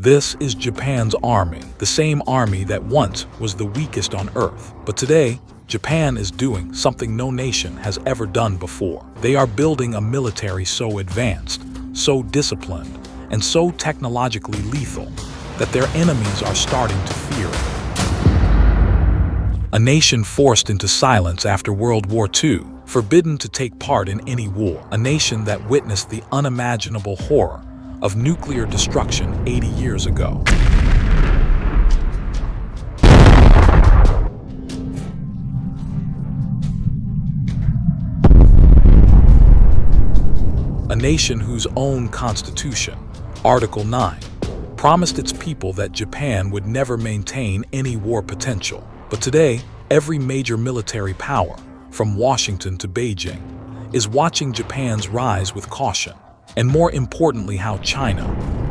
This is Japan's army, the same army that once was the weakest on Earth. But today, Japan is doing something no nation has ever done before. They are building a military so advanced, so disciplined, and so technologically lethal that their enemies are starting to fear it. A nation forced into silence after World War II, forbidden to take part in any war. A nation that witnessed the unimaginable horror of nuclear destruction 80 years ago. A nation whose own constitution, Article 9, promised its people that Japan would never maintain any war potential. But today, every major military power, from Washington to Beijing, is watching Japan's rise with caution. And more importantly, how China,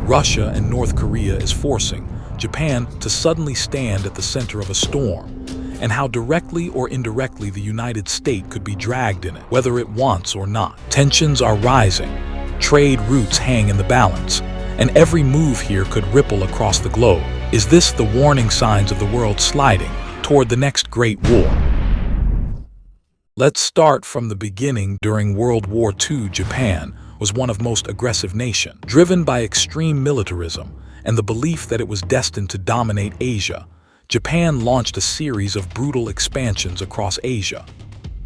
Russia, and North Korea is forcing Japan to suddenly stand at the center of a storm, and how directly or indirectly the United States could be dragged in it, whether it wants or not. Tensions are rising, trade routes hang in the balance, and every move here could ripple across the globe. Is this the warning signs of the world sliding toward the next great war? Let's start from the beginning. During World War II, Japan was one of the most aggressive nations. Driven by extreme militarism and the belief that it was destined to dominate Asia, Japan launched a series of brutal expansions across Asia.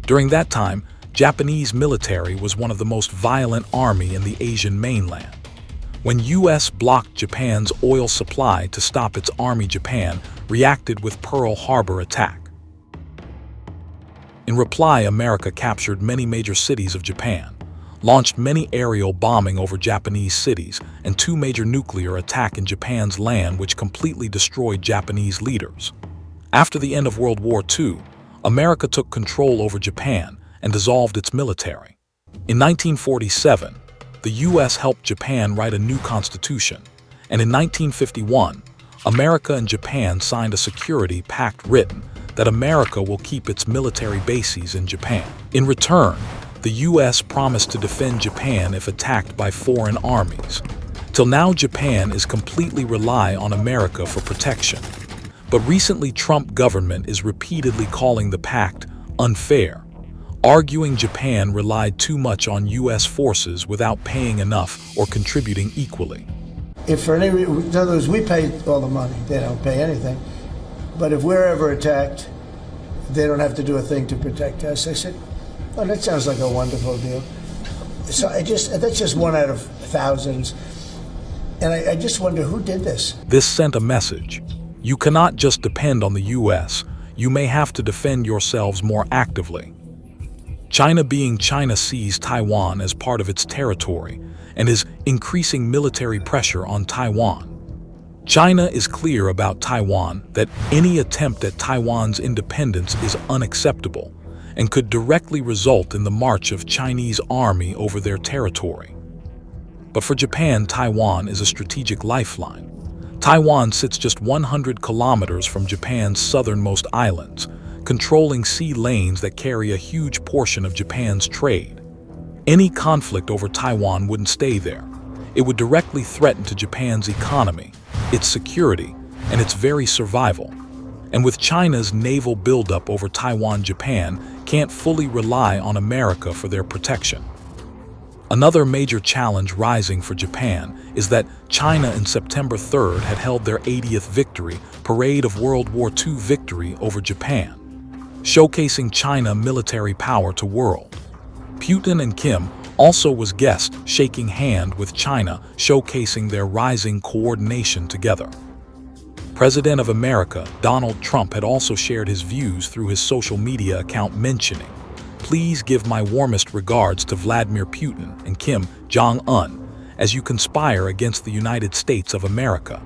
During that time, Japanese military was one of the most violent army in the Asian mainland. When U.S. blocked Japan's oil supply to stop its army, Japan reacted with Pearl Harbor attack. In reply, America captured many major cities of Japan, launched many aerial bombing over Japanese cities, and 2 major nuclear attacks in Japan's land which completely destroyed Japanese leaders. After the end of World War II, America took control over Japan and dissolved its military. In 1947, the U.S. helped Japan write a new constitution, and in 1951, America and Japan signed a security pact written that America will keep its military bases in Japan. In return, the U.S. promised to defend Japan if attacked by foreign armies. Till now, Japan is completely rely on America for protection. But recently, Trump government is repeatedly calling the pact unfair, arguing Japan relied too much on U.S. forces without paying enough or contributing equally. If for any reason, in other words, we pay all the money, they don't pay anything. But if we're ever attacked, they don't have to do a thing to protect us. I said, oh, that sounds like a wonderful deal. So that's just one out of thousands. And I just wonder who did this. This sent a message. You cannot just depend on the U.S. You may have to defend yourselves more actively. China sees Taiwan as part of its territory and is increasing military pressure on Taiwan. China is clear about Taiwan that any attempt at Taiwan's independence is unacceptable and could directly result in the march of Chinese army over their territory. But for Japan, Taiwan is a strategic lifeline. Taiwan sits just 100 kilometers from Japan's southernmost islands, controlling sea lanes that carry a huge portion of Japan's trade. Any conflict over Taiwan wouldn't stay there. It would directly threaten to Japan's economy, its security, and its very survival. And with China's naval buildup over Taiwan, Japan can't fully rely on America for their protection. Another major challenge rising for Japan is that China on September 3rd had held their 80th victory parade of World War II victory over Japan, showcasing China military power to world. Putin and Kim also was guest, shaking hand with China, showcasing their rising coordination together. President of America, Donald Trump, had also shared his views through his social media account, mentioning, "Please give my warmest regards to Vladimir Putin and Kim Jong-un as you conspire against the United States of America."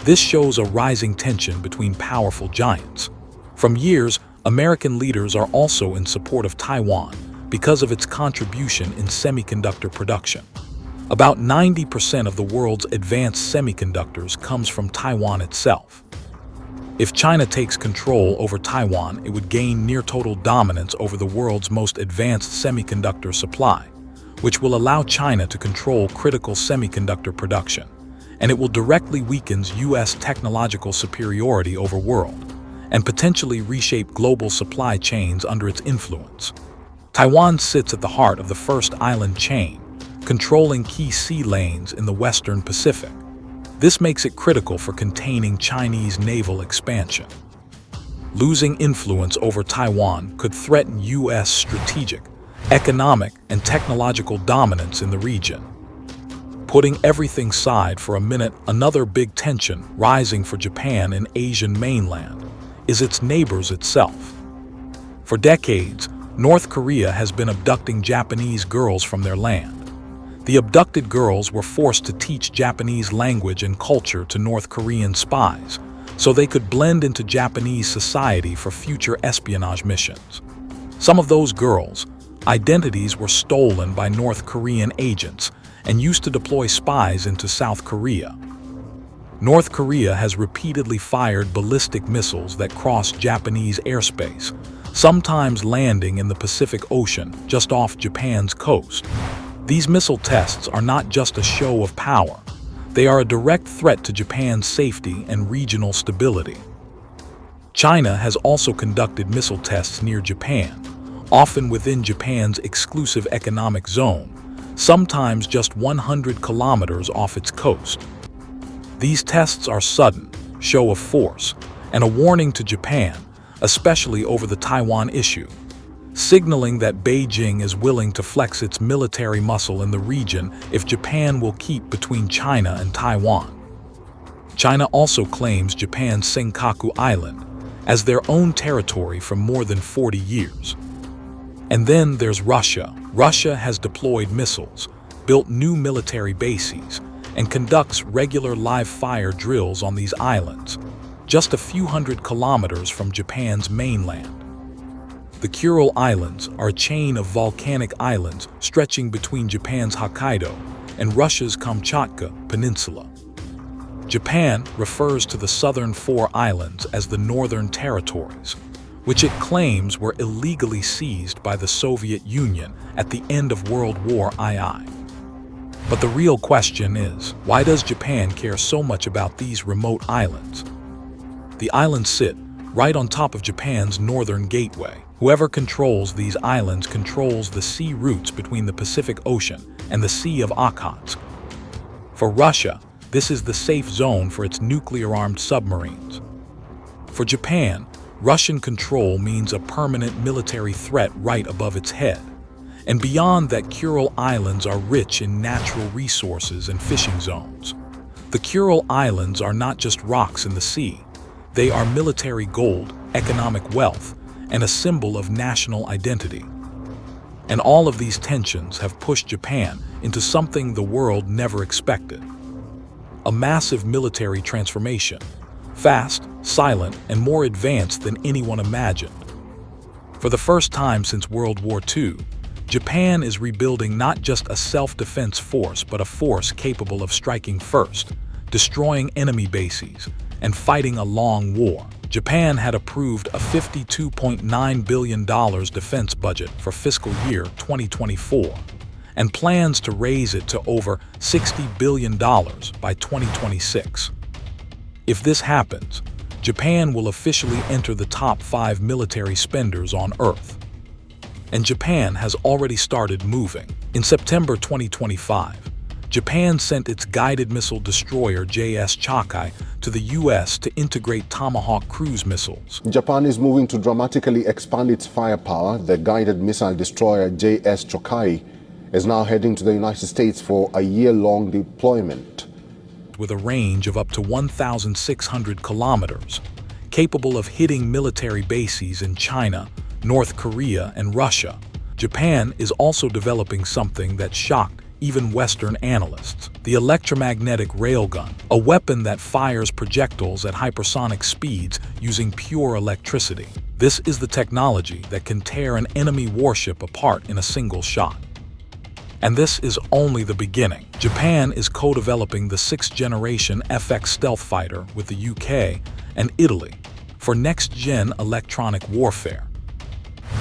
This shows a rising tension between powerful giants. From years, American leaders are also in support of Taiwan because of its contribution in semiconductor production. About 90% of the world's advanced semiconductors comes from Taiwan itself. If China takes control over Taiwan, it would gain near total dominance over the world's most advanced semiconductor supply, which will allow China to control critical semiconductor production and it will directly weaken U.S. technological superiority over world, and potentially reshape global supply chains under its influence. Taiwan sits at the heart of the first island chain, controlling key sea lanes in the Western Pacific. This makes it critical for containing Chinese naval expansion. Losing influence over Taiwan could threaten U.S. strategic, economic, and technological dominance in the region. Putting everything aside for a minute, another big tension rising for Japan in Asian mainland is its neighbors itself. For decades, North Korea has been abducting Japanese girls from their land. The abducted girls were forced to teach Japanese language and culture to North Korean spies, so they could blend into Japanese society for future espionage missions. Some of those girls' identities were stolen by North Korean agents and used to deploy spies into South Korea. North Korea has repeatedly fired ballistic missiles that cross Japanese airspace, sometimes landing in the Pacific Ocean just off Japan's coast. These missile tests are not just a show of power. They are a direct threat to Japan's safety and regional stability. China has also conducted missile tests near Japan, often within Japan's exclusive economic zone, sometimes just 100 kilometers off its coast. These tests are sudden, show of force, and a warning to Japan, especially over the Taiwan issue, signaling that Beijing is willing to flex its military muscle in the region if Japan will keep between China and Taiwan. China also claims Japan's Senkaku Island as their own territory for more than 40 years. And then there's Russia. Russia has deployed missiles, built new military bases, and conducts regular live-fire drills on these islands, just a few hundred kilometers from Japan's mainland. The Kuril Islands are a chain of volcanic islands stretching between Japan's Hokkaido and Russia's Kamchatka Peninsula. Japan refers to the southern four islands as the Northern Territories, which it claims were illegally seized by the Soviet Union at the end of World War II. But the real question is, why does Japan care so much about these remote islands? The islands sit right on top of Japan's northern gateway. Whoever controls these islands controls the sea routes between the Pacific Ocean and the Sea of Okhotsk. For Russia, this is the safe zone for its nuclear-armed submarines. For Japan, Russian control means a permanent military threat right above its head. And beyond that, Kuril Islands are rich in natural resources and fishing zones. The Kuril Islands are not just rocks in the sea. They are military gold, economic wealth, and a symbol of national identity. And all of these tensions have pushed Japan into something the world never expected. A massive military transformation, fast, silent, and more advanced than anyone imagined. For the first time since World War II, Japan is rebuilding not just a self-defense force, but a force capable of striking first, destroying enemy bases, and fighting a long war. Japan had approved a $52.9 billion defense budget for fiscal year 2024 and plans to raise it to over $60 billion by 2026. If this happens, Japan will officially enter the top 5 military spenders on Earth. And Japan has already started moving. In September 2025, Japan sent its guided missile destroyer JS Chakai to the U.S. to integrate Tomahawk cruise missiles. Japan is moving to dramatically expand its firepower. The guided missile destroyer JS Chakai is now heading to the United States for a year-long deployment. With a range of up to 1,600 kilometers, capable of hitting military bases in China, North Korea, and Russia, Japan is also developing something that shocked even Western analysts: the electromagnetic railgun, a weapon that fires projectiles at hypersonic speeds using pure electricity. This is the technology that can tear an enemy warship apart in a single shot. And this is only the beginning. Japan is co-developing the 6th-generation FX stealth fighter with the UK and Italy for next-gen electronic warfare.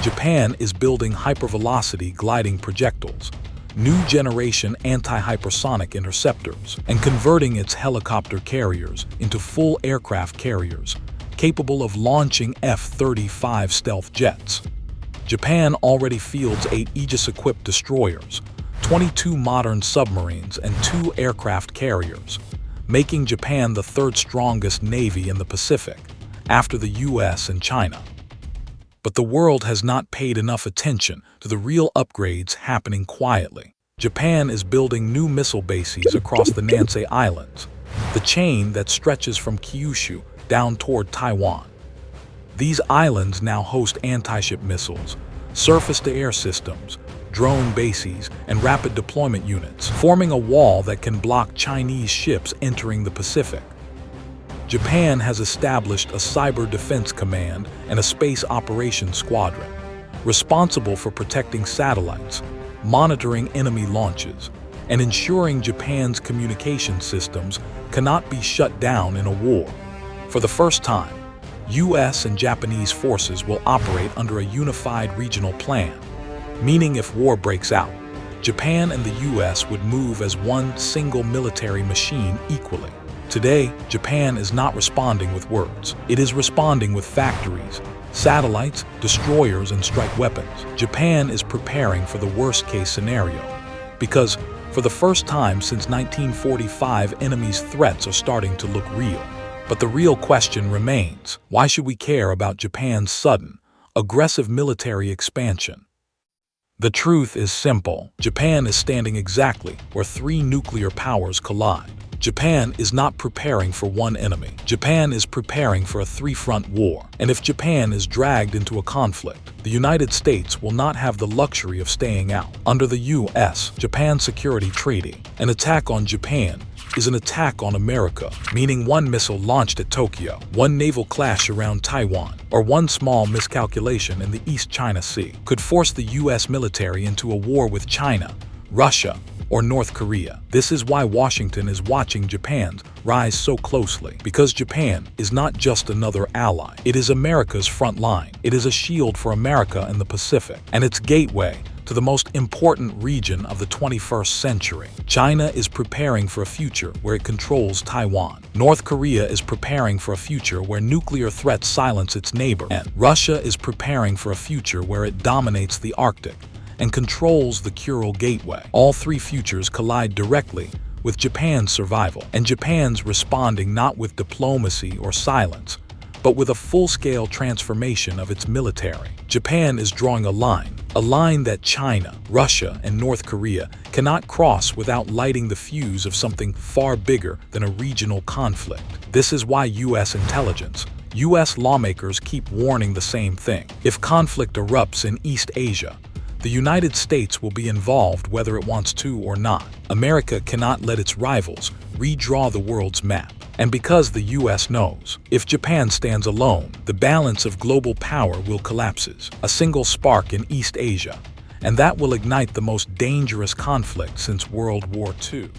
Japan is building hypervelocity gliding projectiles, new generation anti-hypersonic interceptors, and converting its helicopter carriers into full aircraft carriers, capable of launching F-35 stealth jets. Japan already fields 8 Aegis-equipped destroyers, 22 modern submarines, and 2 aircraft carriers, making Japan the 3rd strongest navy in the Pacific, after the US and China. But the world has not paid enough attention to the real upgrades happening quietly. Japan is building new missile bases across the Nansei Islands, the chain that stretches from Kyushu down toward Taiwan. These islands now host anti-ship missiles, surface-to-air systems, drone bases, and rapid deployment units, forming a wall that can block Chinese ships entering the Pacific. Japan has established a cyber defense command and a space operations squadron, responsible for protecting satellites, monitoring enemy launches, and ensuring Japan's communication systems cannot be shut down in a war. For the first time, US and Japanese forces will operate under a unified regional plan, meaning if war breaks out, Japan and the US would move as one single military machine equally. Today, Japan is not responding with words. It is responding with factories, satellites, destroyers, and strike weapons. Japan is preparing for the worst-case scenario, because for the first time since 1945, enemies' threats are starting to look real. But the real question remains, why should we care about Japan's sudden, aggressive military expansion? The truth is simple. Japan is standing exactly where 3 nuclear powers collide. Japan is not preparing for one enemy. Japan is preparing for a 3-front war. And if Japan is dragged into a conflict, the United States will not have the luxury of staying out. Under the US-Japan Security Treaty, an attack on Japan is an attack on America, meaning one missile launched at Tokyo, one naval clash around Taiwan, or one small miscalculation in the East China Sea could force the US military into a war with China, Russia, or North Korea. This is why Washington is watching Japan's rise so closely, because Japan is not just another ally. It is America's front line. It is a shield for America in the Pacific, and its gateway to the most important region of the 21st century. China is preparing for a future where it controls Taiwan. North Korea is preparing for a future where nuclear threats silence its neighbor. And Russia is preparing for a future where it dominates the Arctic and controls the Kuril Gateway. All 3 futures collide directly with Japan's survival, and Japan's responding not with diplomacy or silence, but with a full-scale transformation of its military. Japan is drawing a line that China, Russia, and North Korea cannot cross without lighting the fuse of something far bigger than a regional conflict. This is why US intelligence, US lawmakers keep warning the same thing. If conflict erupts in East Asia, the United States will be involved whether it wants to or not. America cannot let its rivals redraw the world's map. And because the US knows, if Japan stands alone, the balance of global power will collapse. A single spark in East Asia, and that will ignite the most dangerous conflict since World War II.